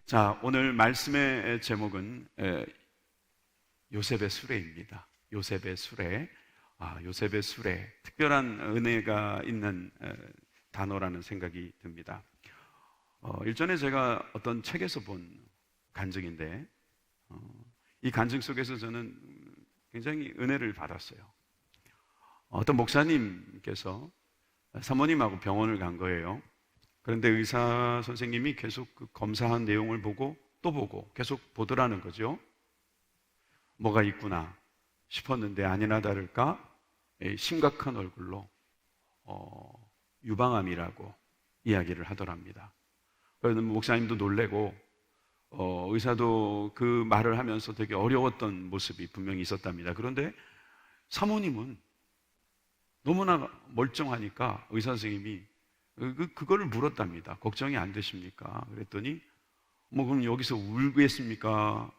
자, 오늘 말씀의 제목은 요셉의 수레입니다. 요셉의 수레. 요셉의 수레. 특별한 은혜가 있는 단어라는 생각이 듭니다. 일전에 제가 어떤 책에서 본 간증인데, 이 간증 속에서 저는 굉장히 은혜를 받았어요. 어떤 목사님께서 사모님하고 병원을 간 거예요. 그런데 의사 선생님이 계속 그 검사한 내용을 보고 또 보고 계속 보더라는 거죠. 뭐가 있구나 싶었는데 아니나 다를까 심각한 얼굴로 유방암이라고 이야기를 하더랍니다. 그래서 목사님도 놀래고 의사도 그 말을 하면서 되게 어려웠던 모습이 분명히 있었답니다. 그런데 사모님은 너무나 멀쩡하니까 의사 선생님이 그거를 물었답니다. 걱정이 안 되십니까? 그랬더니 그럼 여기서 울겠습니까?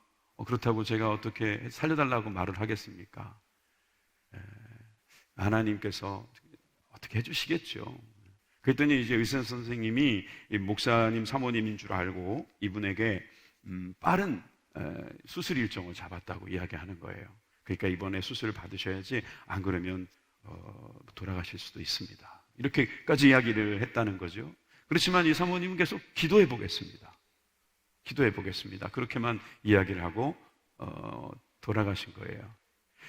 그렇다고 제가 어떻게 살려달라고 말을 하겠습니까? 하나님께서 어떻게 해주시겠죠. 그랬더니 이제 의사 선생님이 목사님 사모님인 줄 알고 이분에게 빠른 수술 일정을 잡았다고 이야기하는 거예요. 그러니까 이번에 수술을 받으셔야지 안 그러면 돌아가실 수도 있습니다. 이렇게까지 이야기를 했다는 거죠. 그렇지만 이 사모님은 계속 기도해 보겠습니다. 기도해 보겠습니다. 그렇게만 이야기를 하고 돌아가신 거예요.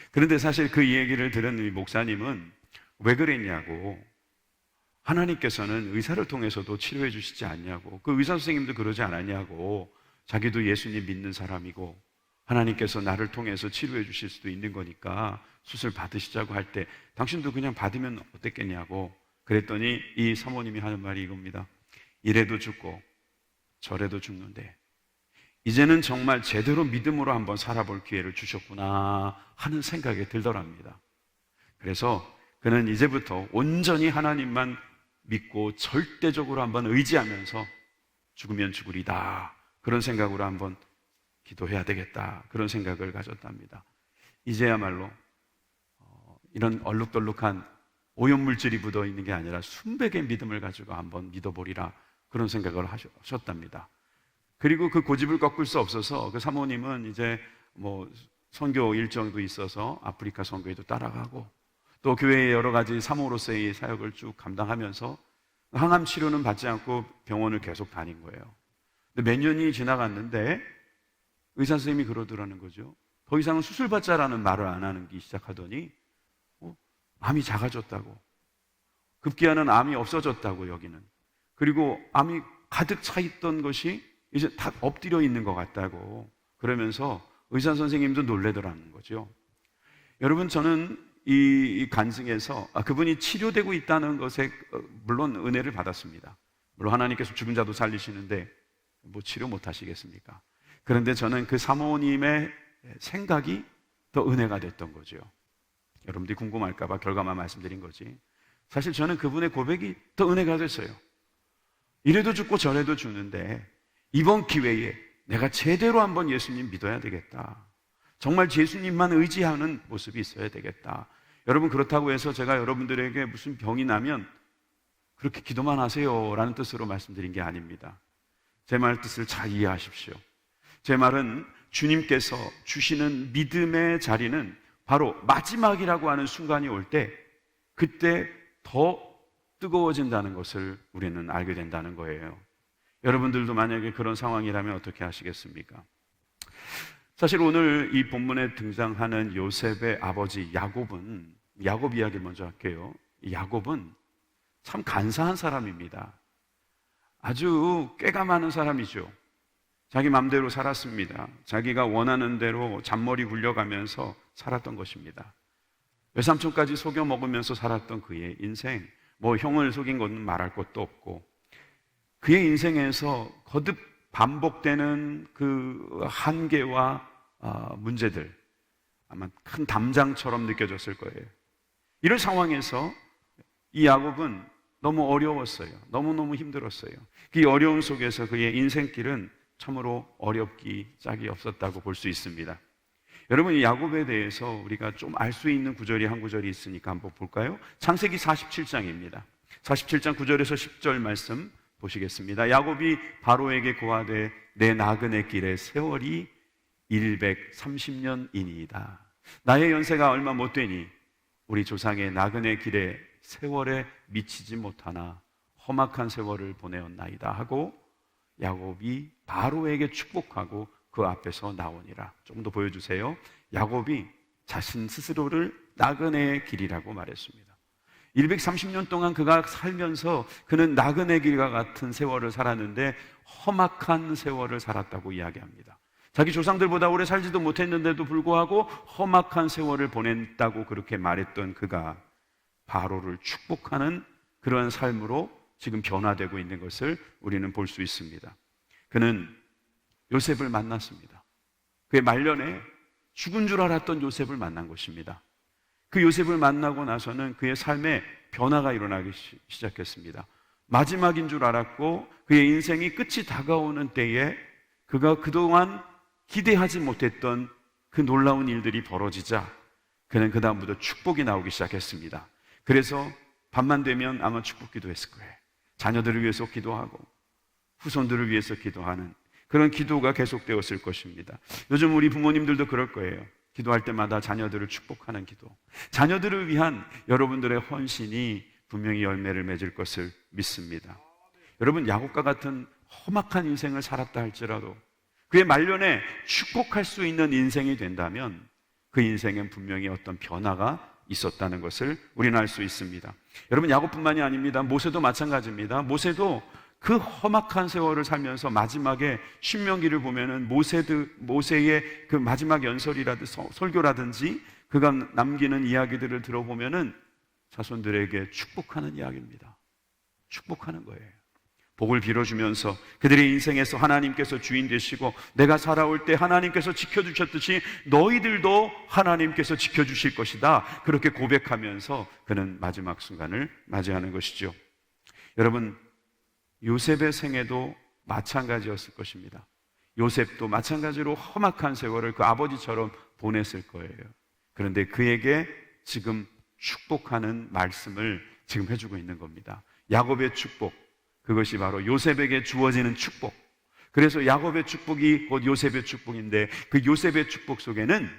그런데 사실 그 이야기를 들은 이 목사님은 왜 그랬냐고, 하나님께서는 의사를 통해서도 치료해 주시지 않냐고, 그 의사 선생님도 그러지 않았냐고, 자기도 예수님 믿는 사람이고 하나님께서 나를 통해서 치료해 주실 수도 있는 거니까 수술 받으시자고 할 때 당신도 그냥 받으면 어땠겠냐고 그랬더니 이 사모님이 하는 말이 이겁니다. 이래도 죽고 저래도 죽는데 이제는 정말 제대로 믿음으로 한번 살아볼 기회를 주셨구나 하는 생각이 들더랍니다. 그래서 그는 이제부터 온전히 하나님만 믿고 절대적으로 한번 의지하면서 죽으면 죽으리다, 그런 생각으로 한번 기도해야 되겠다, 그런 생각을 가졌답니다. 이제야말로 이런 얼룩덜룩한 오염물질이 묻어있는 게 아니라 순백의 믿음을 가지고 한번 믿어보리라, 그런 생각을 하셨답니다. 그리고 그 고집을 꺾을 수 없어서 그 사모님은 이제 선교 일정도 있어서 아프리카 선교에도 따라가고 또 교회의 여러 가지 사모로서의 사역을 쭉 감당하면서 항암 치료는 받지 않고 병원을 계속 다닌 거예요. 근데 몇 년이 지나갔는데 의사 선생님이 그러더라는 거죠. 더 이상은 수술받자라는 말을 안 하기 시작하더니 암이 작아졌다고, 급기야는 암이 없어졌다고 여기는, 그리고 암이 가득 차 있던 것이 이제 다 엎드려 있는 것 같다고 그러면서 의사 선생님도 놀래더라는 거죠. 여러분, 저는 이 간증에서 그분이 치료되고 있다는 것에 물론 은혜를 받았습니다. 물론 하나님께서 죽은 자도 살리시는데 치료 못 하시겠습니까? 그런데 저는 그 사모님의 생각이 더 은혜가 됐던 거죠. 여러분들이 궁금할까봐 결과만 말씀드린 거지, 사실 저는 그분의 고백이 더 은혜가 됐어요. 이래도 죽고 저래도 죽는데 이번 기회에 내가 제대로 한번 예수님 믿어야 되겠다, 정말 예수님만 의지하는 모습이 있어야 되겠다. 여러분, 그렇다고 해서 제가 여러분들에게 무슨 병이 나면 그렇게 기도만 하세요 라는 뜻으로 말씀드린 게 아닙니다. 제 말 뜻을 잘 이해하십시오. 제 말은 주님께서 주시는 믿음의 자리는 바로 마지막이라고 하는 순간이 올 때 그때 더 뜨거워진다는 것을 우리는 알게 된다는 거예요. 여러분들도 만약에 그런 상황이라면 어떻게 하시겠습니까? 사실 오늘 이 본문에 등장하는 요셉의 아버지 야곱 이야기 먼저 할게요. 야곱은 참 간사한 사람입니다. 아주 꾀가 많은 사람이죠. 자기 맘대로 살았습니다. 자기가 원하는 대로 잔머리 굴려가면서 살았던 것입니다. 외삼촌까지 속여 먹으면서 살았던 그의 인생, 형을 속인 것은 말할 것도 없고, 그의 인생에서 거듭 반복되는 그 한계와 문제들, 아마 큰 담장처럼 느껴졌을 거예요. 이런 상황에서 이 야곱은 너무 어려웠어요. 너무너무 힘들었어요. 그 어려움 속에서 그의 인생길은 참으로 어렵기 짝이 없었다고 볼 수 있습니다. 여러분, 이 야곱에 대해서 우리가 좀 알 수 있는 구절이 한 구절이 있으니까 한번 볼까요? 창세기 47장입니다. 47장 9절에서 10절 말씀 보시겠습니다. 야곱이 바로에게 고하되 내 나그네 길의 세월이 130년이니이다. 나의 연세가 얼마 못 되니 우리 조상의 나그네 길의 세월에 미치지 못하나 험악한 세월을 보내었나이다 하고 야곱이 바로에게 축복하고 그 앞에서 나오니라. 조금 더 보여주세요. 야곱이 자신 스스로를 나그네의 길이라고 말했습니다. 130년 동안 그가 살면서 그는 나그네 길과 같은 세월을 살았는데 험악한 세월을 살았다고 이야기합니다. 자기 조상들보다 오래 살지도 못했는데도 불구하고 험악한 세월을 보냈다고 그렇게 말했던 그가 바로를 축복하는 그러한 삶으로 지금 변화되고 있는 것을 우리는 볼 수 있습니다. 그는 요셉을 만났습니다. 그의 말년에 죽은 줄 알았던 요셉을 만난 것입니다. 그 요셉을 만나고 나서는 그의 삶에 변화가 일어나기 시작했습니다. 마지막인 줄 알았고 그의 인생이 끝이 다가오는 때에 그가 그동안 기대하지 못했던 그 놀라운 일들이 벌어지자 그는 그 다음부터 축복이 나오기 시작했습니다. 그래서 밤만 되면 아마 축복 기도했을 거예요. 자녀들을 위해서 기도하고 후손들을 위해서 기도하는 그런 기도가 계속되었을 것입니다. 요즘 우리 부모님들도 그럴 거예요. 기도할 때마다 자녀들을 축복하는 기도. 자녀들을 위한 여러분들의 헌신이 분명히 열매를 맺을 것을 믿습니다. 여러분, 야곱과 같은 험악한 인생을 살았다 할지라도 그의 말년에 축복할 수 있는 인생이 된다면 그 인생엔 분명히 어떤 변화가 있었다는 것을 우리는 알 수 있습니다. 여러분, 야곱뿐만이 아닙니다. 모세도 마찬가지입니다. 모세도 그 험악한 세월을 살면서 마지막에 신명기를 보면은 모세의 그 마지막 연설이라든지 설교라든지 그가 남기는 이야기들을 들어보면은 자손들에게 축복하는 이야기입니다. 축복하는 거예요. 복을 빌어주면서 그들의 인생에서 하나님께서 주인 되시고 내가 살아올 때 하나님께서 지켜주셨듯이 너희들도 하나님께서 지켜주실 것이다. 그렇게 고백하면서 그는 마지막 순간을 맞이하는 것이죠. 여러분, 요셉의 생애도 마찬가지였을 것입니다. 요셉도 마찬가지로 험악한 세월을 그 아버지처럼 보냈을 거예요. 그런데 그에게 지금 축복하는 말씀을 지금 해주고 있는 겁니다. 야곱의 축복, 그것이 바로 요셉에게 주어지는 축복. 그래서 야곱의 축복이 곧 요셉의 축복인데 그 요셉의 축복 속에는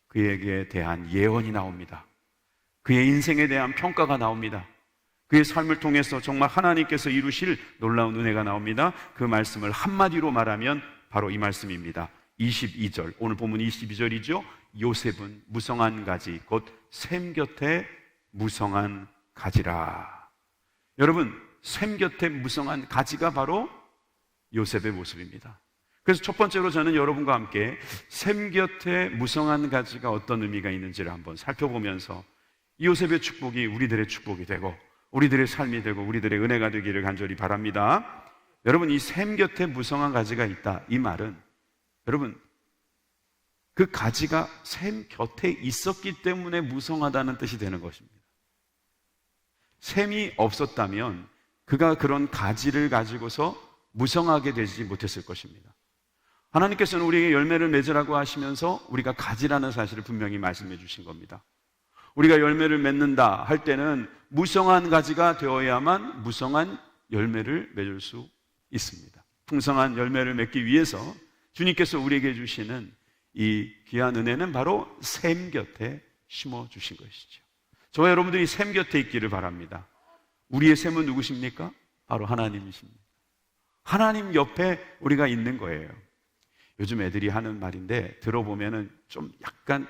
그에게 대한 예언이 나옵니다. 그의 인생에 대한 평가가 나옵니다. 그의 삶을 통해서 정말 하나님께서 이루실 놀라운 은혜가 나옵니다. 그 말씀을 한마디로 말하면 바로 이 말씀입니다. 22절, 오늘 본문 22절이죠. 요셉은 무성한 가지, 곧 샘 곁에 무성한 가지라. 여러분, 샘 곁에 무성한 가지가 바로 요셉의 모습입니다. 그래서 첫 번째로 저는 여러분과 함께 샘 곁에 무성한 가지가 어떤 의미가 있는지를 한번 살펴보면서 이 요셉의 축복이 우리들의 축복이 되고 우리들의 삶이 되고 우리들의 은혜가 되기를 간절히 바랍니다. 여러분, 이 샘 곁에 무성한 가지가 있다, 이 말은 여러분 그 가지가 샘 곁에 있었기 때문에 무성하다는 뜻이 되는 것입니다. 샘이 없었다면 그가 그런 가지를 가지고서 무성하게 되지 못했을 것입니다. 하나님께서는 우리에게 열매를 맺으라고 하시면서 우리가 가지라는 사실을 분명히 말씀해 주신 겁니다. 우리가 열매를 맺는다 할 때는 무성한 가지가 되어야만 무성한 열매를 맺을 수 있습니다. 풍성한 열매를 맺기 위해서 주님께서 우리에게 주시는 이 귀한 은혜는 바로 샘 곁에 심어주신 것이죠. 저와 여러분들이 샘 곁에 있기를 바랍니다. 우리의 샘은 누구십니까? 바로 하나님이십니다. 하나님 옆에 우리가 있는 거예요. 요즘 애들이 하는 말인데 들어보면은 좀 약간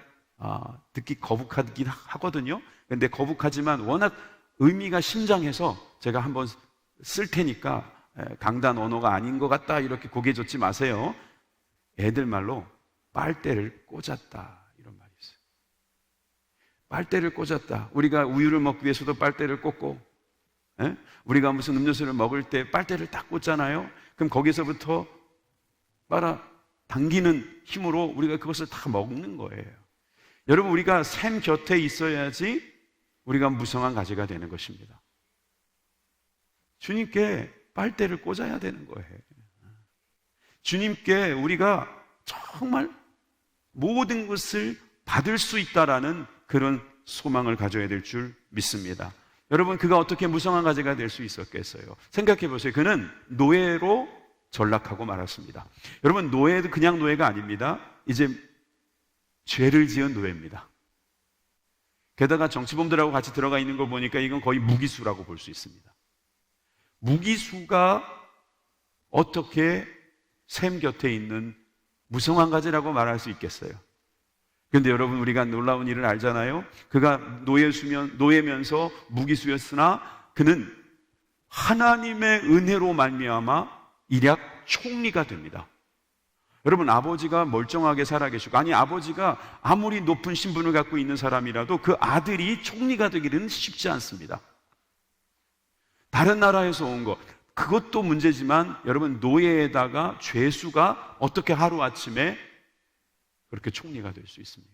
듣기 거북하긴 하거든요. 근데 거북하지만 워낙 의미가 심장해서 제가 한번 쓸 테니까 강단 언어가 아닌 것 같다 이렇게 고개 젓지 마세요. 애들 말로 빨대를 꽂았다 이런 말이 있어요. 빨대를 꽂았다. 우리가 우유를 먹기 위해서도 빨대를 꽂고 우리가 무슨 음료수를 먹을 때 빨대를 딱 꽂잖아요. 그럼 거기서부터 빨아 당기는 힘으로 우리가 그것을 다 먹는 거예요. 여러분, 우리가 샘 곁에 있어야지 우리가 무성한 가지가 되는 것입니다. 주님께 빨대를 꽂아야 되는 거예요. 주님께 우리가 정말 모든 것을 받을 수 있다라는 그런 소망을 가져야 될 줄 믿습니다. 여러분, 그가 어떻게 무성한 가지가 될 수 있었겠어요? 생각해 보세요. 그는 노예로 전락하고 말았습니다. 여러분, 노예도 그냥 노예가 아닙니다. 이제 죄를 지은 노예입니다. 게다가 정치범들하고 같이 들어가 있는 거 보니까 이건 거의 무기수라고 볼 수 있습니다. 무기수가 어떻게 샘 곁에 있는 무성한 가지라고 말할 수 있겠어요? 그런데 여러분, 우리가 놀라운 일을 알잖아요. 그가 노예면서 무기수였으나 그는 하나님의 은혜로 말미암아 일약 총리가 됩니다. 여러분, 아버지가 멀쩡하게 살아계시고, 아니 아버지가 아무리 높은 신분을 갖고 있는 사람이라도 그 아들이 총리가 되기는 쉽지 않습니다. 다른 나라에서 온 것, 그것도 문제지만 여러분, 노예에다가 죄수가 어떻게 하루아침에 그렇게 총리가 될 수 있습니까?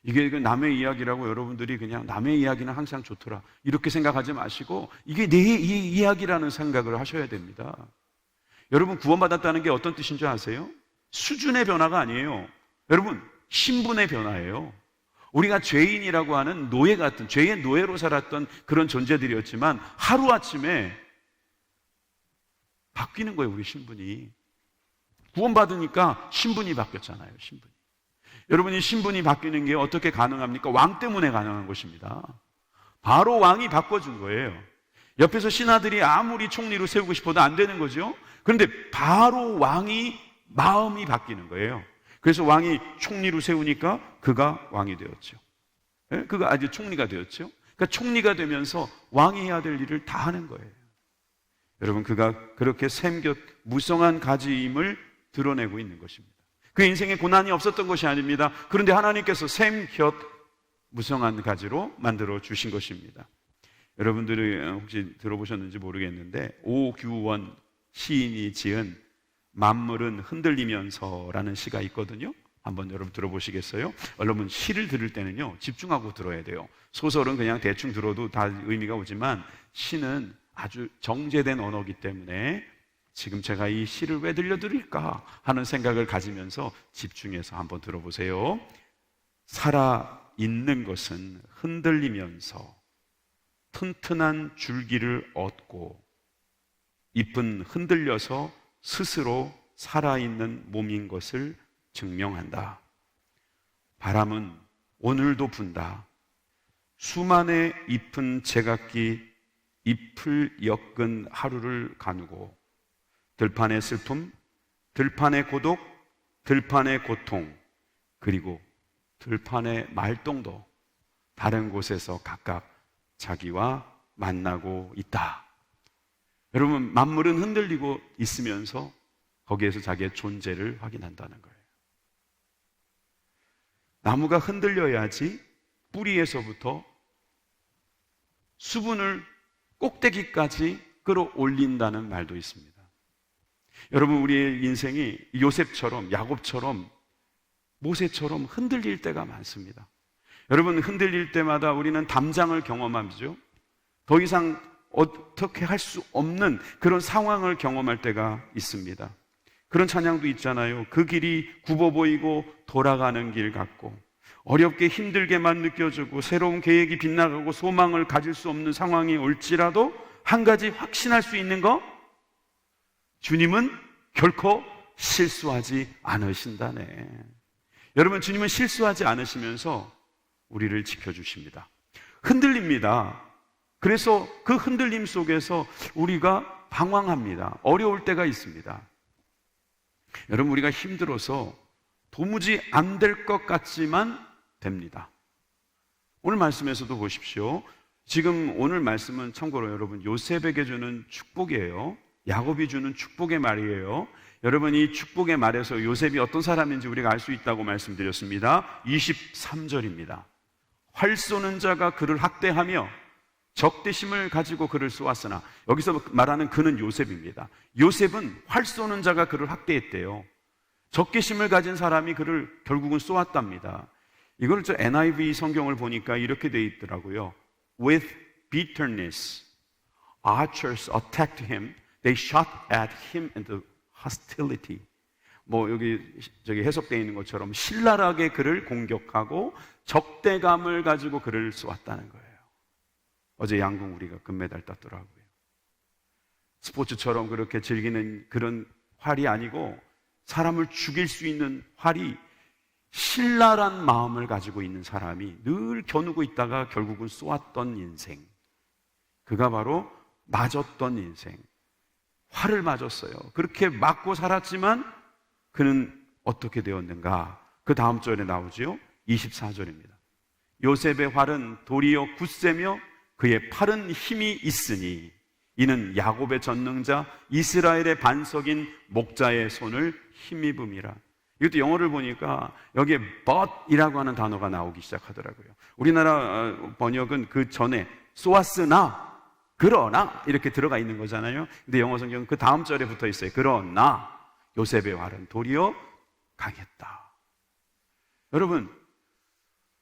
이게 남의 이야기라고 여러분들이 그냥 남의 이야기는 항상 좋더라 이렇게 생각하지 마시고, 이게 내 이야기라는 생각을 하셔야 됩니다. 여러분, 구원받았다는 게 어떤 뜻인 줄 아세요? 수준의 변화가 아니에요. 여러분, 신분의 변화예요. 우리가 죄인이라고 하는 노예 같은, 죄의 노예로 살았던 그런 존재들이었지만 하루아침에 바뀌는 거예요. 우리 신분이 구원받으니까 신분이 바뀌었잖아요. 신분이. 여러분이 신분이 바뀌는 게 어떻게 가능합니까? 왕 때문에 가능한 것입니다. 바로 왕이 바꿔준 거예요. 옆에서 신하들이 아무리 총리로 세우고 싶어도 안 되는 거죠. 그런데 바로 왕이 마음이 바뀌는 거예요. 그래서 왕이 총리로 세우니까 그가 왕이 되었죠. 그가 아주 총리가 되었죠. 그러니까 총리가 되면서 왕이 해야 될 일을 다 하는 거예요. 여러분, 그가 그렇게 샘곁 무성한 가지임을 드러내고 있는 것입니다. 그 인생에 고난이 없었던 것이 아닙니다. 그런데 하나님께서 샘곁 무성한 가지로 만들어 주신 것입니다. 여러분들이 혹시 들어보셨는지 모르겠는데 오규원 시인이 지은 만물은 흔들리면서라는 시가 있거든요. 한번 여러분 들어보시겠어요? 여러분, 시를 들을 때는요 집중하고 들어야 돼요. 소설은 그냥 대충 들어도 다 의미가 오지만 시는 아주 정제된 언어이기 때문에 지금 제가 이 시를 왜 들려드릴까 하는 생각을 가지면서 집중해서 한번 들어보세요. 살아있는 것은 흔들리면서 튼튼한 줄기를 얻고 잎은 흔들려서 스스로 살아있는 몸인 것을 증명한다. 바람은 오늘도 분다. 수만의 잎은 제각기 잎을 엮은 하루를 가누고 들판의 슬픔, 들판의 고독, 들판의 고통, 그리고 들판의 말똥도 다른 곳에서 각각 자기와 만나고 있다. 여러분, 만물은 흔들리고 있으면서 거기에서 자기의 존재를 확인한다는 거예요. 나무가 흔들려야지 뿌리에서부터 수분을 꼭대기까지 끌어올린다는 말도 있습니다. 여러분, 우리의 인생이 요셉처럼, 야곱처럼, 모세처럼 흔들릴 때가 많습니다. 여러분, 흔들릴 때마다 우리는 담장을 경험하죠. 더 이상 어떻게 할 수 없는 그런 상황을 경험할 때가 있습니다. 그런 찬양도 있잖아요. 그 길이 굽어 보이고 돌아가는 길 같고, 어렵게 힘들게만 느껴지고 새로운 계획이 빗나가고 소망을 가질 수 없는 상황이 올지라도 한 가지 확신할 수 있는 거, 주님은 결코 실수하지 않으신다네. 여러분, 주님은 실수하지 않으시면서 우리를 지켜주십니다. 흔들립니다. 그래서 그 흔들림 속에서 우리가 방황합니다. 어려울 때가 있습니다. 여러분, 우리가 힘들어서 도무지 안 될 것 같지만 됩니다. 오늘 말씀에서도 보십시오. 지금 오늘 말씀은 참고로 여러분 요셉에게 주는 축복이에요. 야곱이 주는 축복의 말이에요. 여러분, 이 축복의 말에서 요셉이 어떤 사람인지 우리가 알 수 있다고 말씀드렸습니다. 23절입니다. 활 쏘는 자가 그를 학대하며 적대심을 가지고 그를 쏘았으나, 여기서 말하는 그는 요셉입니다. 요셉은 활 쏘는 자가 그를 학대했대요. 적개심을 가진 사람이 그를 결국은 쏘았답니다. 이걸 저 NIV 성경을 보니까 이렇게 돼 있더라고요. With bitterness, archers attacked him. They shot at him into hostility. 뭐 여기 저기 해석되어 있는 것처럼 신랄하게 그를 공격하고 적대감을 가지고 그를 쏘았다는 거예요. 어제 양궁 우리가 금메달 땄더라고요. 스포츠처럼 그렇게 즐기는 그런 활이 아니고 사람을 죽일 수 있는 활이 신랄한 마음을 가지고 있는 사람이 늘 겨누고 있다가 결국은 쏘았던 인생. 그가 바로 맞았던 인생. 활을 맞았어요. 그렇게 맞고 살았지만 그는 어떻게 되었는가? 그 다음 절에 나오지요. 24절입니다. 요셉의 활은 도리어 굳세며 그의 팔은 힘이 있으니 이는 야곱의 전능자 이스라엘의 반석인 목자의 손을 힘입음이라. 이것도 영어를 보니까 여기에 but이라고 하는 단어가 나오기 시작하더라고요. 우리나라 번역은 그 전에 쏘았으나 그러나 이렇게 들어가 있는 거잖아요. 근데 영어 성경은 그 다음 절에 붙어 있어요. 그러나 요셉의 활은 도리어 강했다. 여러분,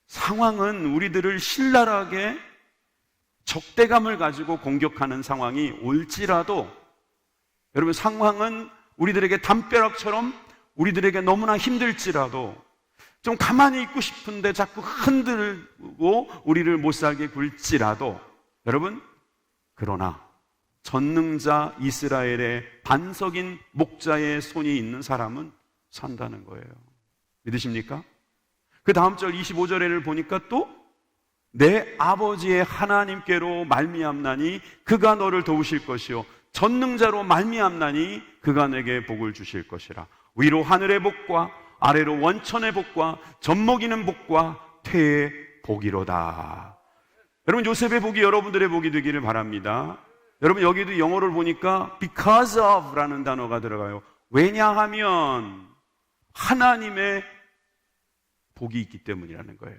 상황은 우리들을 신랄하게 적대감을 가지고 공격하는 상황이 올지라도, 여러분, 상황은 우리들에게 담벼락처럼 우리들에게 너무나 힘들지라도 좀 가만히 있고 싶은데 자꾸 흔들고 우리를 못 살게 굴지라도, 여러분, 그러나 전능자 이스라엘의 반석인 목자의 손이 있는 사람은 산다는 거예요. 믿으십니까? 그 다음 절 25절에를 보니까 또 내 아버지의 하나님께로 말미암나니 그가 너를 도우실 것이요 전능자로 말미암나니 그가 내게 복을 주실 것이라. 위로 하늘의 복과 아래로 원천의 복과 젖먹이는 복과 태의 복이로다. 여러분, 요셉의 복이 여러분들의 복이 되기를 바랍니다. 여러분, 여기도 영어를 보니까 because of 라는 단어가 들어가요. 왜냐하면 하나님의 복이 있기 때문이라는 거예요.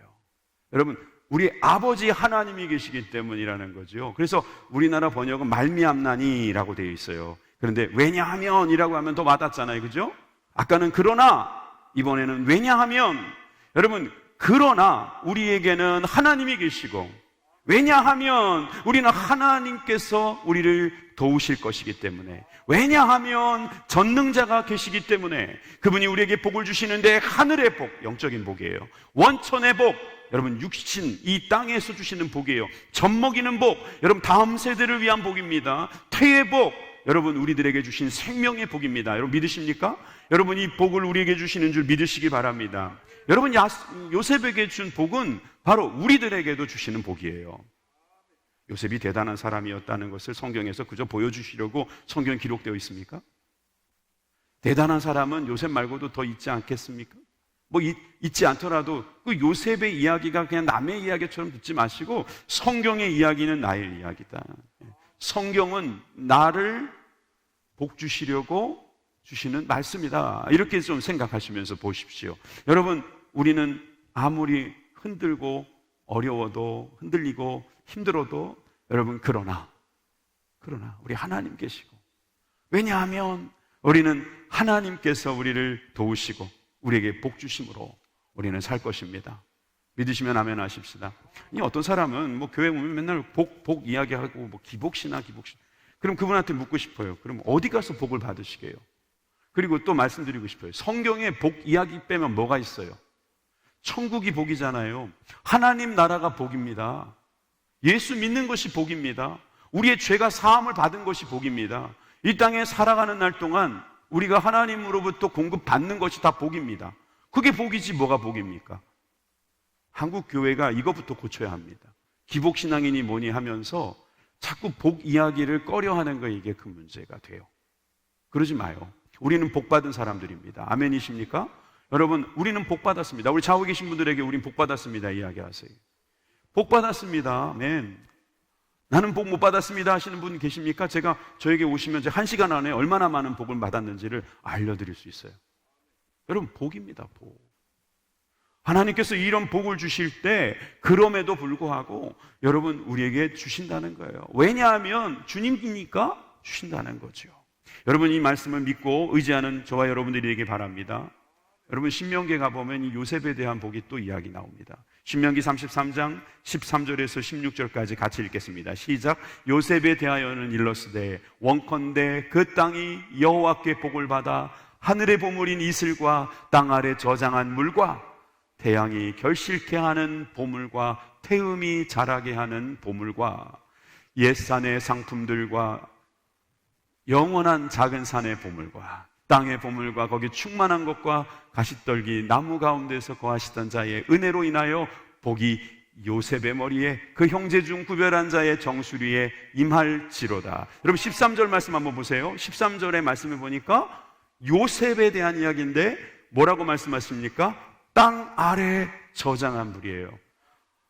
여러분, 우리 아버지 하나님이 계시기 때문이라는 거죠. 그래서 우리나라 번역은 말미암나니라고 되어 있어요. 그런데 왜냐하면이라고 하면 더 와닿잖아요. 그죠? 아까는 그러나, 이번에는 왜냐하면. 여러분, 그러나 우리에게는 하나님이 계시고, 왜냐하면 우리는 하나님께서 우리를 도우실 것이기 때문에, 왜냐하면 전능자가 계시기 때문에 그분이 우리에게 복을 주시는데 하늘의 복, 영적인 복이에요. 원천의 복, 여러분 육신 이 땅에서 주시는 복이에요. 젖먹이는 복, 여러분 다음 세대를 위한 복입니다. 태의 복, 여러분 우리들에게 주신 생명의 복입니다. 여러분 믿으십니까? 여러분 이 복을 우리에게 주시는 줄 믿으시기 바랍니다. 여러분 요셉에게 준 복은 바로 우리들에게도 주시는 복이에요. 요셉이 대단한 사람이었다는 것을 성경에서 그저 보여주시려고 성경 기록되어 있습니까? 대단한 사람은 요셉 말고도 더 있지 않겠습니까? 뭐 있지 않더라도 그 요셉의 이야기가 그냥 남의 이야기처럼 듣지 마시고 성경의 이야기는 나의 이야기다. 성경은 나를 복 주시려고 주시는 말씀이다. 이렇게 좀 생각하시면서 보십시오. 여러분, 우리는 아무리 흔들고 어려워도 흔들리고 힘들어도 여러분 그러나 우리 하나님 계시고, 왜냐하면 우리는 하나님께서 우리를 도우시고 우리에게 복 주심으로 우리는 살 것입니다. 믿으시면 아멘 하십시다. 어떤 사람은 뭐 교회 오면 맨날 복 이야기하고 뭐 기복신아. 그럼 그분한테 묻고 싶어요. 그럼 어디 가서 복을 받으시게요? 그리고 또 말씀드리고 싶어요. 성경에 복 이야기 빼면 뭐가 있어요? 천국이 복이잖아요. 하나님 나라가 복입니다. 예수 믿는 것이 복입니다. 우리의 죄가 사함을 받은 것이 복입니다. 이 땅에 살아가는 날 동안 우리가 하나님으로부터 공급받는 것이 다 복입니다. 그게 복이지 뭐가 복입니까? 한국 교회가 이것부터 고쳐야 합니다. 기복신앙이니 뭐니 하면서 자꾸 복 이야기를 꺼려하는 거, 이게 큰 문제가 돼요. 그러지 마요. 우리는 복받은 사람들입니다. 아멘이십니까? 여러분, 우리는 복받았습니다. 우리 좌우에 계신 분들에게 우린 복받았습니다 이야기하세요. 복받았습니다. 아멘. 나는 복 못 받았습니다 하시는 분 계십니까? 제가 저에게 오시면 1시간 안에 얼마나 많은 복을 받았는지를 알려드릴 수 있어요. 여러분, 복입니다. 복. 하나님께서 이런 복을 주실 때 그럼에도 불구하고 여러분 우리에게 주신다는 거예요. 왜냐하면 주님이니까 주신다는 거죠. 여러분, 이 말씀을 믿고 의지하는 저와 여러분들에게 바랍니다. 여러분, 신명기에 가보면 이 요셉에 대한 복이 또 이야기 나옵니다. 신명기 33장 13절에서 16절까지 같이 읽겠습니다. 시작. 요셉에 대하여는 일렀으되 원컨대 그 땅이 여호와께 복을 받아 하늘의 보물인 이슬과 땅 아래 저장한 물과 태양이 결실케 하는 보물과 태음이 자라게 하는 보물과 옛산의 상품들과 영원한 작은 산의 보물과 땅의 보물과 거기 충만한 것과 가시떨기 나무 가운데서 거하시던 자의 은혜로 인하여 복이 요셉의 머리에 그 형제 중 구별한 자의 정수리에 임할지로다. 여러분 13절 말씀 한번 보세요. 13절의 말씀을 보니까 요셉에 대한 이야기인데 뭐라고 말씀하십니까? 땅 아래 저장한 물이에요.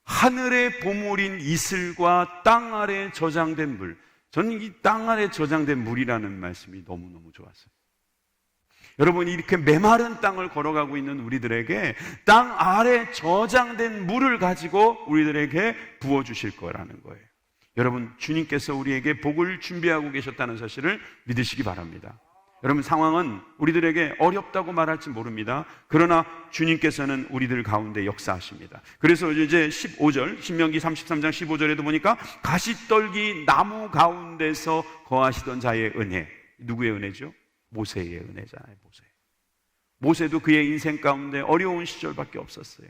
하늘의 보물인 이슬과 땅 아래 저장된 물. 저는 이 땅 아래 저장된 물이라는 말씀이 너무너무 좋았어요. 여러분, 이렇게 메마른 땅을 걸어가고 있는 우리들에게 땅 아래 저장된 물을 가지고 우리들에게 부어주실 거라는 거예요. 여러분, 주님께서 우리에게 복을 준비하고 계셨다는 사실을 믿으시기 바랍니다. 여러분, 상황은 우리들에게 어렵다고 말할지 모릅니다. 그러나 주님께서는 우리들 가운데 역사하십니다. 그래서 이제 15절, 신명기 33장 15절에도 보니까 가시떨기 나무 가운데서 거하시던 자의 은혜. 누구의 은혜죠? 모세의 은혜잖아요. 모세도 그의 인생 가운데 어려운 시절밖에 없었어요.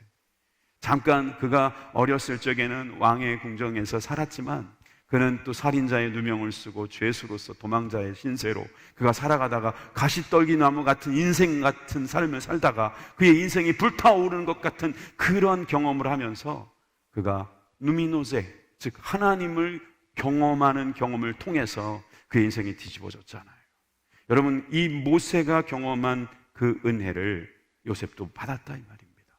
잠깐 그가 어렸을 적에는 왕의 궁정에서 살았지만 그는 또 살인자의 누명을 쓰고 죄수로서 도망자의 신세로 그가 살아가다가 가시떨기 나무 같은 인생 같은 삶을 살다가 그의 인생이 불타오르는 것 같은 그런 경험을 하면서 그가 누미노제, 즉 하나님을 경험하는 경험을 통해서 그의 인생이 뒤집어졌잖아요. 여러분, 이 모세가 경험한 그 은혜를 요셉도 받았다 이 말입니다.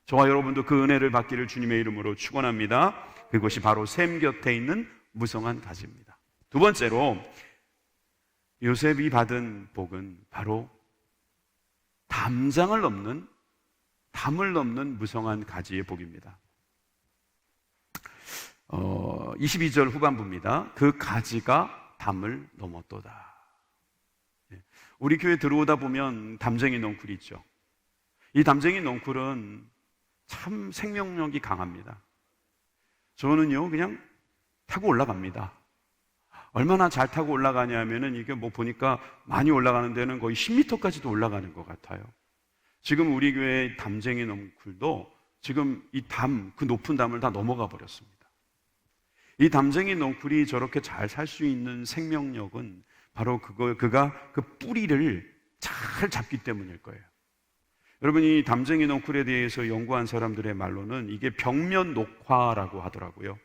저와 여러분도 그 은혜를 받기를 주님의 이름으로 축원합니다. 그것이 바로 셈 곁에 있는 무성한 가지입니다. 두 번째로 요셉이 받은 복은 바로 담을 넘는 무성한 가지의 복입니다. 22절 후반부입니다. 그 가지가 담을 넘었도다. 우리 교회 들어오다 보면 담쟁이 넝쿨이 있죠. 이 담쟁이 넝쿨은 참 생명력이 강합니다. 저는요 그냥 타고 올라갑니다. 얼마나 잘 타고 올라가냐면은 이게 뭐 보니까 많이 올라가는 데는 거의 10m까지도 올라가는 것 같아요. 지금 우리 교회 담쟁이 넝쿨도 지금 이 그 높은 담을 다 넘어가 버렸습니다. 이 담쟁이 넝쿨이 저렇게 잘 살 수 있는 생명력은 바로 그가 그 뿌리를 잘 잡기 때문일 거예요. 여러분, 이 담쟁이 넝쿨에 대해서 연구한 사람들의 말로는 이게 벽면 녹화라고 하더라고요.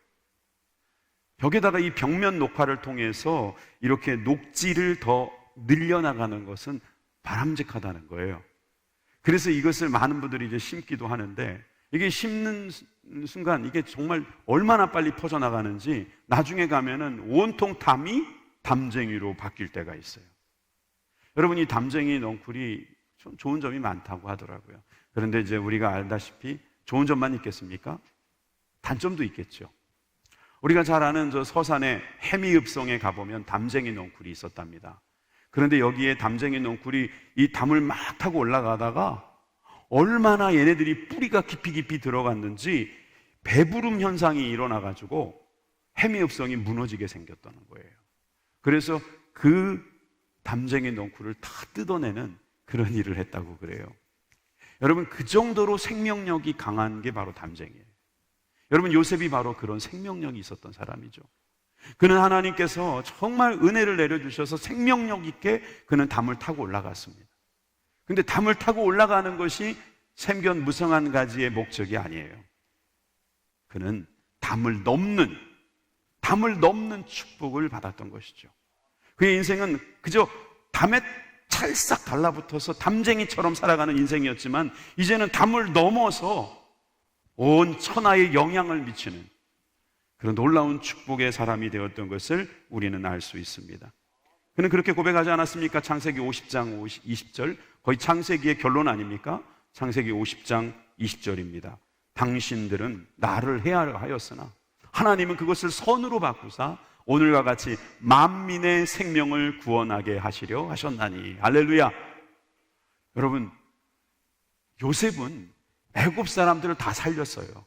벽에다가 이 벽면 녹화를 통해서 이렇게 녹지를 더 늘려나가는 것은 바람직하다는 거예요. 그래서 이것을 많은 분들이 이제 심기도 하는데 이게 심는 순간 이게 정말 얼마나 빨리 퍼져나가는지 나중에 가면은 온통 담이 담쟁이로 바뀔 때가 있어요. 여러분, 이 담쟁이 넝쿨이 좀 좋은 점이 많다고 하더라고요. 그런데 이제 우리가 알다시피 좋은 점만 있겠습니까? 단점도 있겠죠. 우리가 잘 아는 저 서산의 해미읍성에 가보면 담쟁이 넝쿨이 있었답니다. 그런데 여기에 담쟁이 넝쿨이 이 담을 막 타고 올라가다가 얼마나 얘네들이 뿌리가 깊이 들어갔는지 배부름 현상이 일어나가지고 해미읍성이 무너지게 생겼다는 거예요. 그래서 그 담쟁이 넝쿨을 다 뜯어내는 그런 일을 했다고 그래요. 여러분, 그 정도로 생명력이 강한 게 바로 담쟁이에요. 여러분, 요셉이 바로 그런 생명력이 있었던 사람이죠. 그는 하나님께서 정말 은혜를 내려주셔서 생명력 있게 그는 담을 타고 올라갔습니다. 근데 담을 타고 올라가는 것이 셈곁 무성한 가지의 목적이 아니에요. 그는 담을 넘는 축복을 받았던 것이죠. 그의 인생은 그저 담에 찰싹 달라붙어서 담쟁이처럼 살아가는 인생이었지만 이제는 담을 넘어서 온 천하에 영향을 미치는 그런 놀라운 축복의 사람이 되었던 것을 우리는 알 수 있습니다. 그는 그렇게 고백하지 않았습니까? 창세기 50장 20절, 거의 창세기의 결론 아닙니까? 창세기 50장 20절입니다. 당신들은 나를 해하였으나 하나님은 그것을 선으로 바꾸사 오늘과 같이 만민의 생명을 구원하게 하시려 하셨나니. 할렐루야. 여러분, 요셉은 애굽 사람들을 다 살렸어요.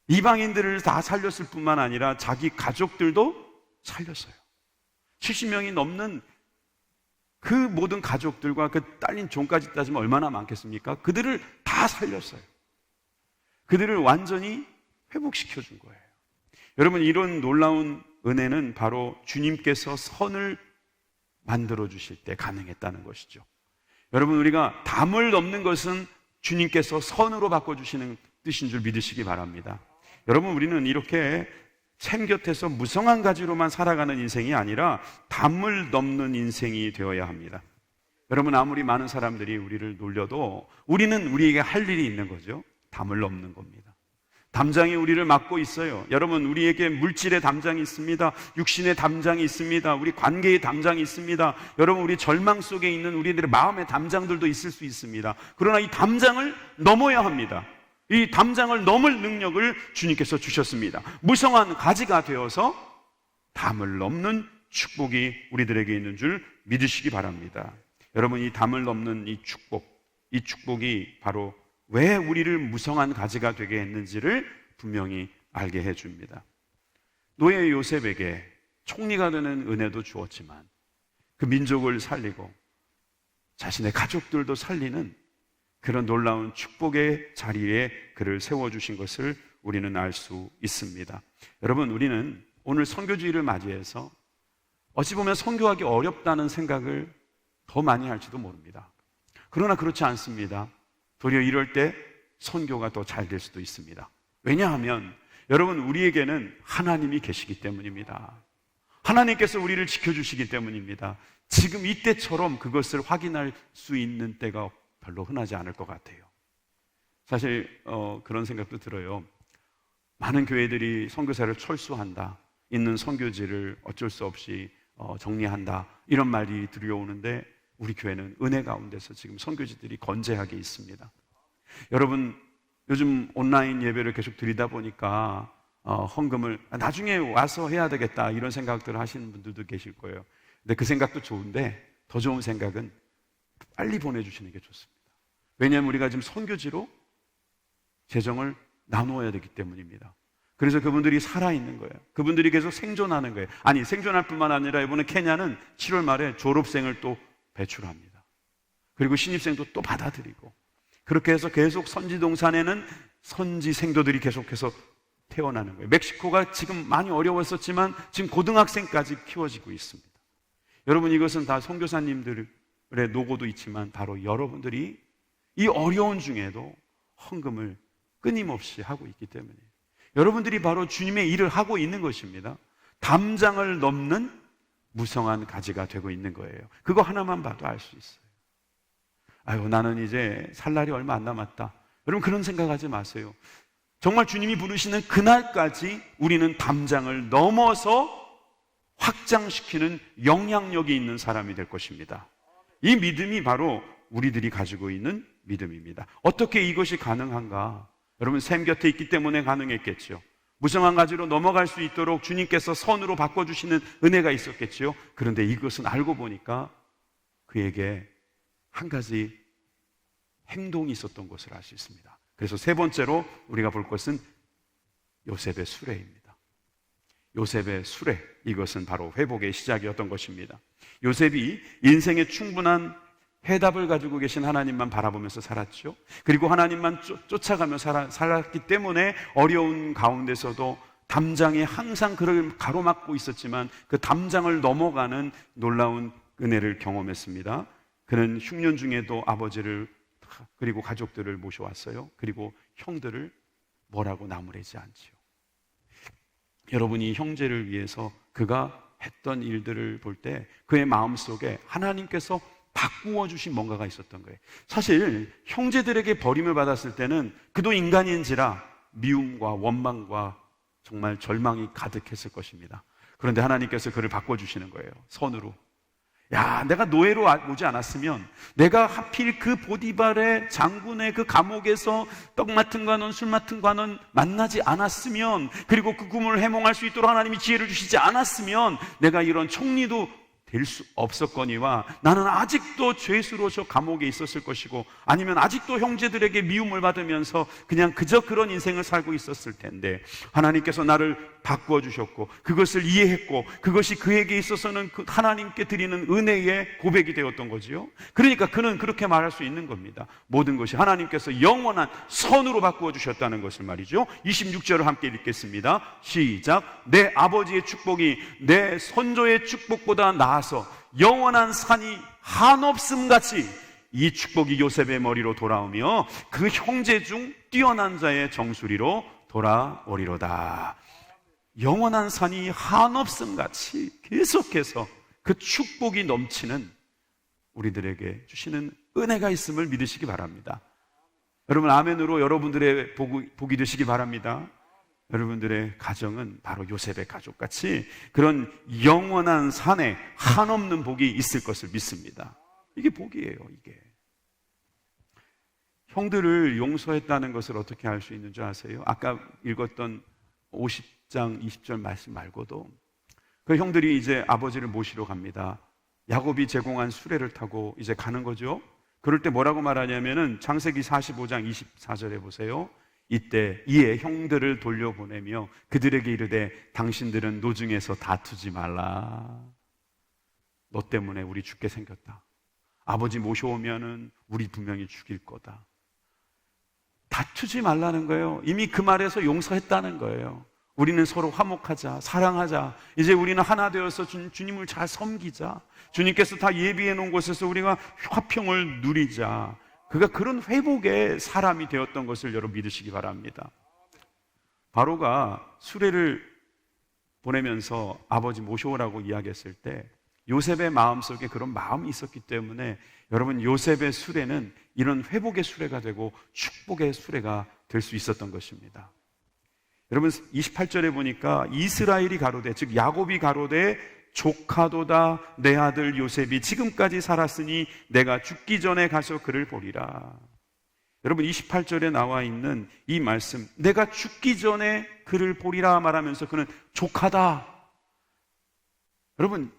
이방인들을 다 살렸을 뿐만 아니라 자기 가족들도 살렸어요. 70명이 넘는 그 모든 가족들과 그 딸린 종까지 따지면 얼마나 많겠습니까? 그들을 다 살렸어요. 그들을 완전히 회복시켜 준 거예요. 여러분, 이런 놀라운 은혜는 바로 주님께서 선을 만들어 주실 때 가능했다는 것이죠. 여러분, 우리가 담을 넘는 것은 주님께서 선으로 바꿔주시는 뜻인 줄 믿으시기 바랍니다. 여러분, 우리는 이렇게 샘 곁에서 무성한 가지로만 살아가는 인생이 아니라 담을 넘는 인생이 되어야 합니다. 여러분, 아무리 많은 사람들이 우리를 놀려도 우리는 우리에게 할 일이 있는 거죠. 담을 넘는 겁니다. 담장이 우리를 막고 있어요. 여러분, 우리에게 물질의 담장이 있습니다. 육신의 담장이 있습니다. 우리 관계의 담장이 있습니다. 여러분, 우리 절망 속에 있는 우리들의 마음의 담장들도 있을 수 있습니다. 그러나 이 담장을 넘어야 합니다. 이 담장을 넘을 능력을 주님께서 주셨습니다. 무성한 가지가 되어서 담을 넘는 축복이 우리들에게 있는 줄 믿으시기 바랍니다. 여러분, 이 담을 넘는 이 축복이 바로 왜 우리를 무성한 가지가 되게 했는지를 분명히 알게 해줍니다. 노예 요셉에게 총리가 되는 은혜도 주었지만 그 민족을 살리고 자신의 가족들도 살리는 그런 놀라운 축복의 자리에 그를 세워주신 것을 우리는 알 수 있습니다. 여러분, 우리는 오늘 선교주의를 맞이해서 어찌 보면 선교하기 어렵다는 생각을 더 많이 할지도 모릅니다. 그러나 그렇지 않습니다. 도리어 이럴 때 선교가 더 잘 될 수도 있습니다. 왜냐하면 여러분, 우리에게는 하나님이 계시기 때문입니다. 하나님께서 우리를 지켜주시기 때문입니다. 지금 이때처럼 그것을 확인할 수 있는 때가 별로 흔하지 않을 것 같아요. 사실 그런 생각도 들어요. 많은 교회들이 선교사를 철수한다, 있는 선교지를 어쩔 수 없이 정리한다, 이런 말이 들려오는데 우리 교회는 은혜 가운데서 지금 선교지들이 건재하게 있습니다. 여러분, 요즘 온라인 예배를 계속 드리다 보니까 헌금을 나중에 와서 해야 되겠다 이런 생각들을 하시는 분들도 계실 거예요. 근데 그 생각도 좋은데 더 좋은 생각은 빨리 보내주시는 게 좋습니다. 왜냐하면 우리가 지금 선교지로 재정을 나누어야 되기 때문입니다. 그래서 그분들이 살아있는 거예요. 그분들이 계속 생존하는 거예요. 아니, 생존할 뿐만 아니라 이번에 케냐는 7월 말에 졸업생을 또 배출합니다. 그리고 신입생도 또 받아들이고, 그렇게 해서 계속 선지동산에는 선지 생도들이 계속해서 태어나는 거예요. 멕시코가 지금 많이 어려웠었지만 지금 고등학생까지 키워지고 있습니다. 여러분, 이것은 다 선교사님들의 노고도 있지만 바로 여러분들이 이 어려운 중에도 헌금을 끊임없이 하고 있기 때문이에요. 여러분들이 바로 주님의 일을 하고 있는 것입니다. 담장을 넘는 무성한 가지가 되고 있는 거예요. 그거 하나만 봐도 알 수 있어요. 아유, 나는 이제 살 날이 얼마 안 남았다. 여러분, 그런 생각하지 마세요. 정말 주님이 부르시는 그날까지 우리는 담장을 넘어서 확장시키는 영향력이 있는 사람이 될 것입니다. 이 믿음이 바로 우리들이 가지고 있는 믿음입니다. 어떻게 이것이 가능한가? 여러분, 샘 곁에 있기 때문에 가능했겠죠. 무성한 가지로 넘어갈 수 있도록 주님께서 선으로 바꿔주시는 은혜가 있었겠죠. 그런데 이것은 알고 보니까 그에게 한 가지 행동이 있었던 것을 알 수 있습니다. 그래서 세 번째로 우리가 볼 것은 요셉의 수레입니다. 요셉의 수레, 이것은 바로 회복의 시작이었던 것입니다. 요셉이 인생의 충분한 해답을 가지고 계신 하나님만 바라보면서 살았죠. 그리고 하나님만 쫓아가며 살았기 때문에 어려운 가운데서도 담장이 항상 그를 가로막고 있었지만 그 담장을 넘어가는 놀라운 은혜를 경험했습니다. 그는 흉년 중에도 아버지를 그리고 가족들을 모셔왔어요. 그리고 형들을 뭐라고 나무래지 않지요. 여러분이 형제를 위해서 그가 했던 일들을 볼 때 그의 마음속에 하나님께서 바꾸어 주신 뭔가가 있었던 거예요. 사실 형제들에게 버림을 받았을 때는 그도 인간인지라 미움과 원망과 정말 절망이 가득했을 것입니다. 그런데 하나님께서 그를 바꿔주시는 거예요. 선으로. 야, 내가 노예로 오지 않았으면, 내가 하필 그 보디발의 장군의 그 감옥에서 떡 맡은 관원, 술 맡은 관원 만나지 않았으면, 그리고 그 꿈을 해몽할 수 있도록 하나님이 지혜를 주시지 않았으면 내가 이런 총리도 될 수 없었거니와 나는 아직도 죄수로 저 감옥에 있었을 것이고, 아니면 아직도 형제들에게 미움을 받으면서 그냥 그저 그런 인생을 살고 있었을 텐데, 하나님께서 나를 바꾸어 주셨고 그것을 이해했고 그것이 그에게 있어서는 그 하나님께 드리는 은혜의 고백이 되었던 거지요. 그러니까 그는 그렇게 말할 수 있는 겁니다. 모든 것이 하나님께서 영원한 선으로 바꾸어 주셨다는 것을 말이죠. 26절을 함께 읽겠습니다. 시작. 내 아버지의 축복이 내 선조의 축복보다 나아서 영원한 산이 한없음 같이 이 축복이 요셉의 머리로 돌아오며 그 형제 중 뛰어난 자의 정수리로 돌아오리로다. 영원한 산이 한없음 같이 계속해서 그 축복이 넘치는 우리들에게 주시는 은혜가 있음을 믿으시기 바랍니다. 여러분 아멘으로 여러분들의 복이 되시기 바랍니다. 여러분들의 가정은 바로 요셉의 가족같이 그런 영원한 산에 한없는 복이 있을 것을 믿습니다. 이게 복이에요. 이게 형들을 용서했다는 것을 어떻게 알 수 있는 줄 아세요? 아까 읽었던 50장 20절 말씀 말고도 그 형들이 이제 아버지를 모시러 갑니다. 야곱이 제공한 수레를 타고 이제 가는 거죠. 그럴 때 뭐라고 말하냐면은 창세기 45장 24절에 보세요. 이에 형들을 돌려보내며 그들에게 이르되 당신들은 노중에서 다투지 말라. 너 때문에 우리 죽게 생겼다. 아버지 모셔오면은 우리 분명히 죽일 거다. 다투지 말라는 거예요. 이미 그 말에서 용서했다는 거예요. 우리는 서로 화목하자, 사랑하자. 이제 우리는 하나 되어서 주님을 잘 섬기자. 주님께서 다 예비해 놓은 곳에서 우리가 화평을 누리자. 그가 그런 회복의 사람이 되었던 것을 여러분 믿으시기 바랍니다. 바로가 수레를 보내면서 아버지 모셔오라고 이야기했을 때 요셉의 마음속에 그런 마음이 있었기 때문에 여러분 요셉의 수레는 이런 회복의 수레가 되고 축복의 수레가 될 수 있었던 것입니다. 여러분 28절에 보니까 이스라엘이 가로되 즉 야곱이 가로되 조카도다 내 아들 요셉이 지금까지 살았으니 내가 죽기 전에 가서 그를 보리라. 여러분 28절에 나와 있는 이 말씀 내가 죽기 전에 그를 보리라 말하면서 그는 조카다. 여러분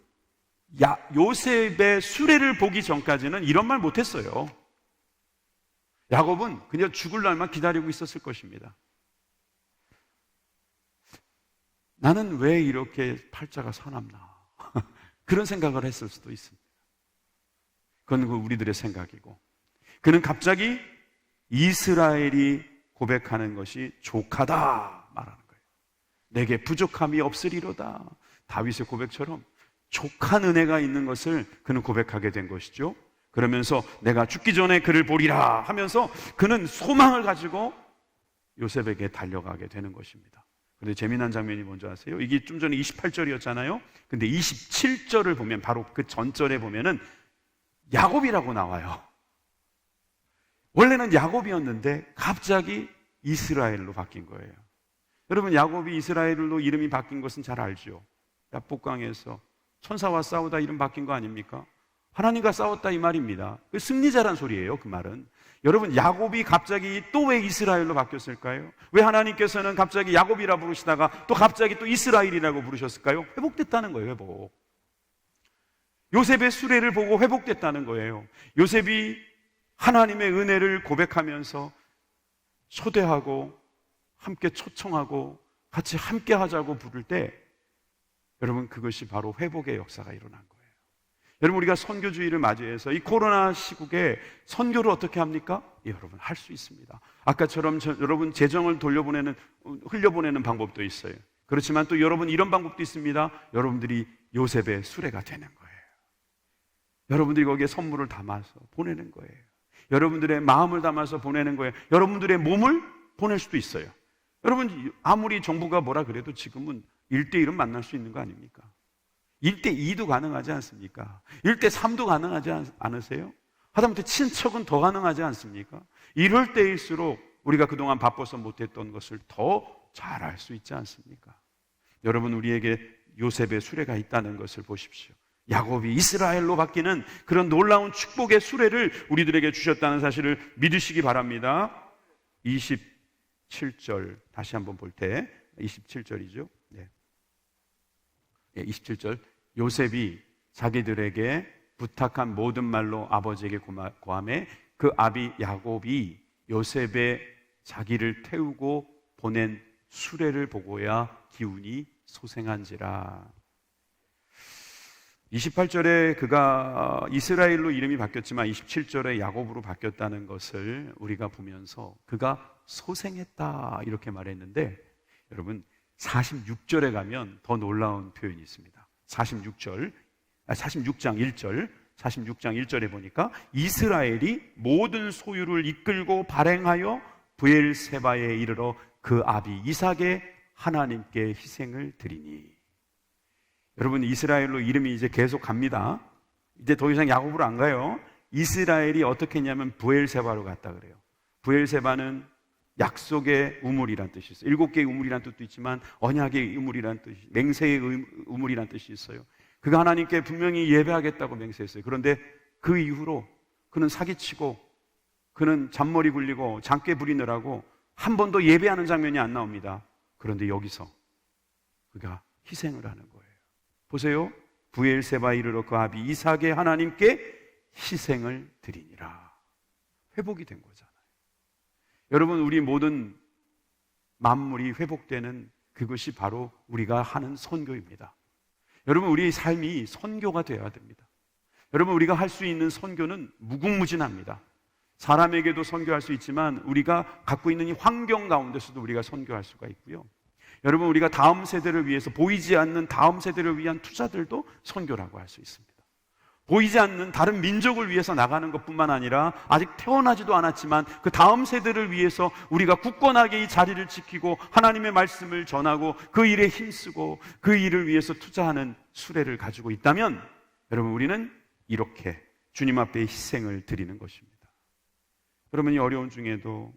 요셉의 수레를 보기 전까지는 이런 말 못했어요. 야곱은 그냥 죽을 날만 기다리고 있었을 것입니다. 나는 왜 이렇게 팔자가 사납나 그런 생각을 했을 수도 있습니다. 그건 우리들의 생각이고 그는 갑자기 이스라엘이 고백하는 것이 조카다 말하는 거예요. 내게 부족함이 없으리로다. 다윗의 고백처럼 족한 은혜가 있는 것을 그는 고백하게 된 것이죠. 그러면서 내가 죽기 전에 그를 보리라 하면서 그는 소망을 가지고 요셉에게 달려가게 되는 것입니다. 그런데 재미난 장면이 뭔지 아세요? 이게 좀 전에 28절이었잖아요. 근데 27절을 보면 바로 그 전절에 보면은 야곱이라고 나와요. 원래는 야곱이었는데 갑자기 이스라엘로 바뀐 거예요. 여러분 야곱이 이스라엘로 이름이 바뀐 것은 잘 알죠. 야복강에서 천사와 싸우다 이름 바뀐 거 아닙니까? 하나님과 싸웠다 이 말입니다. 그 승리자란 소리예요. 그 말은 여러분 야곱이 갑자기 또 왜 이스라엘로 바뀌었을까요? 왜 하나님께서는 갑자기 야곱이라 부르시다가 또 갑자기 또 이스라엘이라고 부르셨을까요? 회복됐다는 거예요. 회복. 요셉의 수레를 보고 회복됐다는 거예요. 요셉이 하나님의 은혜를 고백하면서 초대하고 함께 초청하고 같이 함께 하자고 부를 때 여러분 그것이 바로 회복의 역사가 일어난 거예요. 여러분 우리가 선교주의를 맞이해서 이 코로나 시국에 선교를 어떻게 합니까? 여러분 할 수 있습니다. 아까처럼 여러분 재정을 흘려보내는 방법도 있어요. 그렇지만 또 여러분 이런 방법도 있습니다. 여러분들이 요셉의 수레가 되는 거예요. 여러분들이 거기에 선물을 담아서 보내는 거예요. 여러분들의 마음을 담아서 보내는 거예요. 여러분들의 몸을 보낼 수도 있어요. 여러분 아무리 정부가 뭐라 그래도 지금은 1대1은 만날 수 있는 거 아닙니까? 1대2도 가능하지 않습니까? 1대3도 가능하지 않으세요? 하다못해 친척은 더 가능하지 않습니까? 이럴 때일수록 우리가 그동안 바빠서 못했던 것을 더 잘할 수 있지 않습니까? 여러분 우리에게 요셉의 수레가 있다는 것을 보십시오. 야곱이 이스라엘로 바뀌는 그런 놀라운 축복의 수레를 우리들에게 주셨다는 사실을 믿으시기 바랍니다. 27절 다시 한번 볼 때 27절이죠. 네. 27절 요셉이 자기들에게 부탁한 모든 말로 아버지에게 고하매 그 아비 야곱이 요셉의 자기를 태우고 보낸 수레를 보고야 기운이 소생한지라. 28절에 그가 이스라엘로 이름이 바뀌었지만 27절에 야곱으로 바뀌었다는 것을 우리가 보면서 그가 소생했다 이렇게 말했는데, 여러분 46절에 가면 더 놀라운 표현이 있습니다. 46장 1절 46장 1절에 보니까 이스라엘이 모든 소유를 이끌고 발행하여 브엘세바에 이르러 그 아비 이삭의 하나님께 희생을 드리니. 여러분 이스라엘로 이름이 이제 계속 갑니다. 이제 더 이상 야곱으로 안 가요. 이스라엘이 어떻게 했냐면 브엘세바로 갔다 그래요. 브엘세바는 약속의 우물이란 뜻이 있어요. 7개의 우물이란 뜻도 있지만 언약의 우물이란 뜻이, 맹세의 우물이란 뜻이 있어요. 그가 하나님께 분명히 예배하겠다고 맹세했어요. 그런데 그 이후로 그는 사기치고 그는 잔머리 굴리고 장깨 부리느라고 한 번도 예배하는 장면이 안 나옵니다. 그런데 여기서 그가 희생을 하는 거예요. 보세요. 브엘세바에 이르러 그 아비 이삭의 하나님께 희생을 드리니라. 회복이 된 거잖아요. 여러분 우리 모든 만물이 회복되는 그것이 바로 우리가 하는 선교입니다. 여러분 우리의 삶이 선교가 되어야 됩니다. 여러분 우리가 할 수 있는 선교는 무궁무진합니다. 사람에게도 선교할 수 있지만 우리가 갖고 있는 이 환경 가운데서도 우리가 선교할 수가 있고요. 여러분 우리가 다음 세대를 위해서, 보이지 않는 다음 세대를 위한 투자들도 선교라고 할 수 있습니다. 보이지 않는 다른 민족을 위해서 나가는 것뿐만 아니라 아직 태어나지도 않았지만 그 다음 세대를 위해서 우리가 굳건하게 이 자리를 지키고 하나님의 말씀을 전하고 그 일에 힘쓰고 그 일을 위해서 투자하는 수레를 가지고 있다면, 여러분 우리는 이렇게 주님 앞에 희생을 드리는 것입니다. 여러분 이 어려운 중에도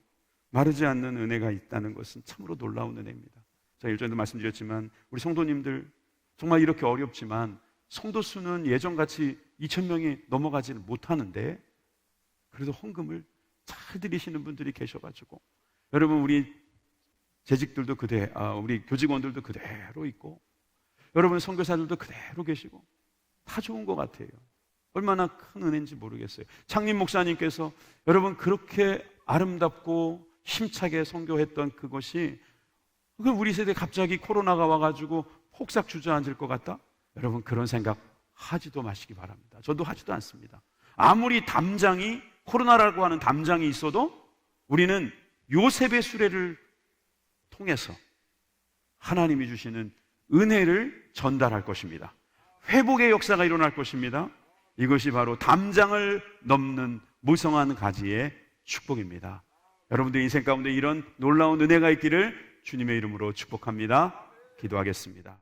마르지 않는 은혜가 있다는 것은 참으로 놀라운 은혜입니다. 제가 일전에도 말씀드렸지만 우리 성도님들 정말 이렇게 어렵지만 성도 수는 예전같이 2,000명이 넘어가지는 못하는데 그래도 헌금을 잘 드리시는 분들이 계셔가지고, 여러분 우리 재직들도 우리 교직원들도 그대로 있고, 여러분 선교사들도 그대로 계시고 다 좋은 것 같아요. 얼마나 큰 은혜인지 모르겠어요. 창림 목사님께서 여러분 그렇게 아름답고 힘차게 선교했던 그것이 우리 세대에 갑자기 코로나가 와가지고 폭삭 주저앉을 것 같다? 여러분 그런 생각 하지도 마시기 바랍니다. 저도 하지도 않습니다. 아무리 담장이, 코로나라고 하는 담장이 있어도 우리는 요셉의 수레를 통해서 하나님이 주시는 은혜를 전달할 것입니다. 회복의 역사가 일어날 것입니다. 이것이 바로 담장을 넘는 무성한 가지의 축복입니다. 여러분들 인생 가운데 이런 놀라운 은혜가 있기를 주님의 이름으로 축복합니다. 기도하겠습니다.